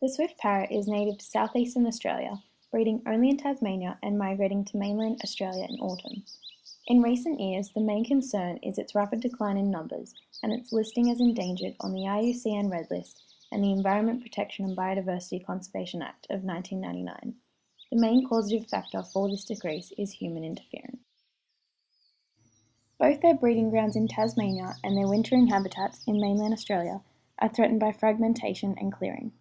The swift parrot is native to southeastern Australia, breeding only in Tasmania and migrating to mainland Australia in autumn. In recent years, the main concern is its rapid decline in numbers and its listing as endangered on the IUCN Red List and the Environment Protection and Biodiversity Conservation Act of 1999. The main causative factor for this decrease is human interference. Both their breeding grounds in Tasmania and their wintering habitats in mainland Australia are threatened by fragmentation and clearing.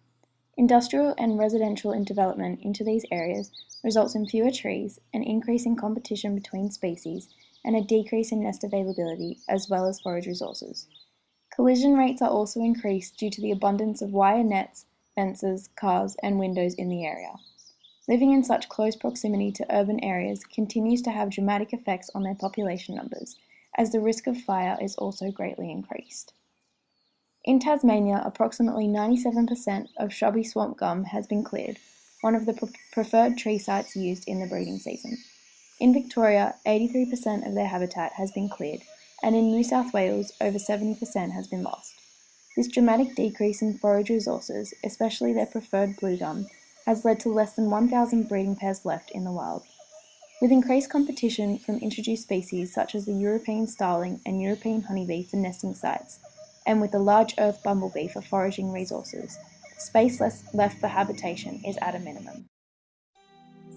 Industrial and residential development into these areas results in fewer trees, an increase in competition between species, and a decrease in nest availability as well as forage resources. Collision rates are also increased due to the abundance of wire nets, fences, cars, and windows in the area. Living in such close proximity to urban areas continues to have dramatic effects on their population numbers, as the risk of fire is also greatly increased. In Tasmania, approximately 97% of shrubby swamp gum has been cleared, one of the preferred tree sites used in the breeding season. In Victoria, 83% of their habitat has been cleared, and in New South Wales, over 70% has been lost. This dramatic decrease in forage resources, especially their preferred blue gum, has led to less than 1,000 breeding pairs left in the wild. With increased competition from introduced species such as the European starling and European honeybee for nesting sites, and with the large earth bumblebee for foraging resources, the space left for habitation is at a minimum.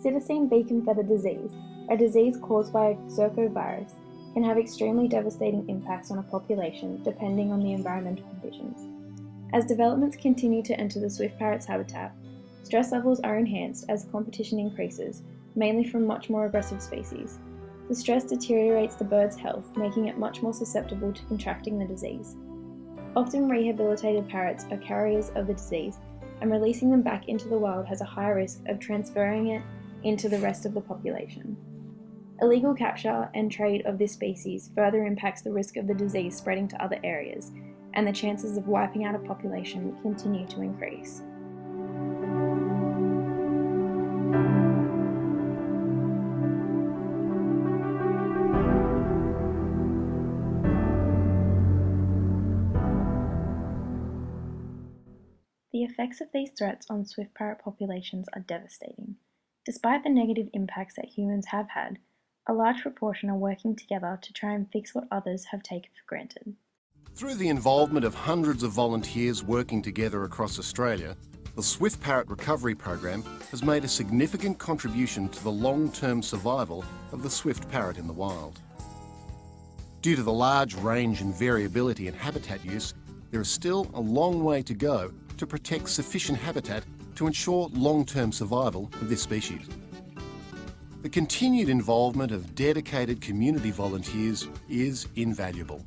Psittacine beacon feather disease, a disease caused by a zircovirus, can have extremely devastating impacts on a population depending on the environmental conditions. As developments continue to enter the swift parrot's habitat, stress levels are enhanced as competition increases, mainly from much more aggressive species. The stress deteriorates the bird's health, making it much more susceptible to contracting the disease. Often rehabilitated parrots are carriers of the disease, and releasing them back into the wild has a high risk of transferring it into the rest of the population. Illegal capture and trade of this species further impacts the risk of the disease spreading to other areas, and the chances of wiping out a population continue to increase. The effects of these threats on swift parrot populations are devastating. Despite the negative impacts that humans have had, a large proportion are working together to try and fix what others have taken for granted. Through the involvement of hundreds of volunteers working together across Australia, the Swift Parrot Recovery Program has made a significant contribution to the long-term survival of the swift parrot in the wild. Due to the large range and variability in habitat use, there is still a long way to go to protect sufficient habitat to ensure long-term survival of this species. The continued involvement of dedicated community volunteers is invaluable.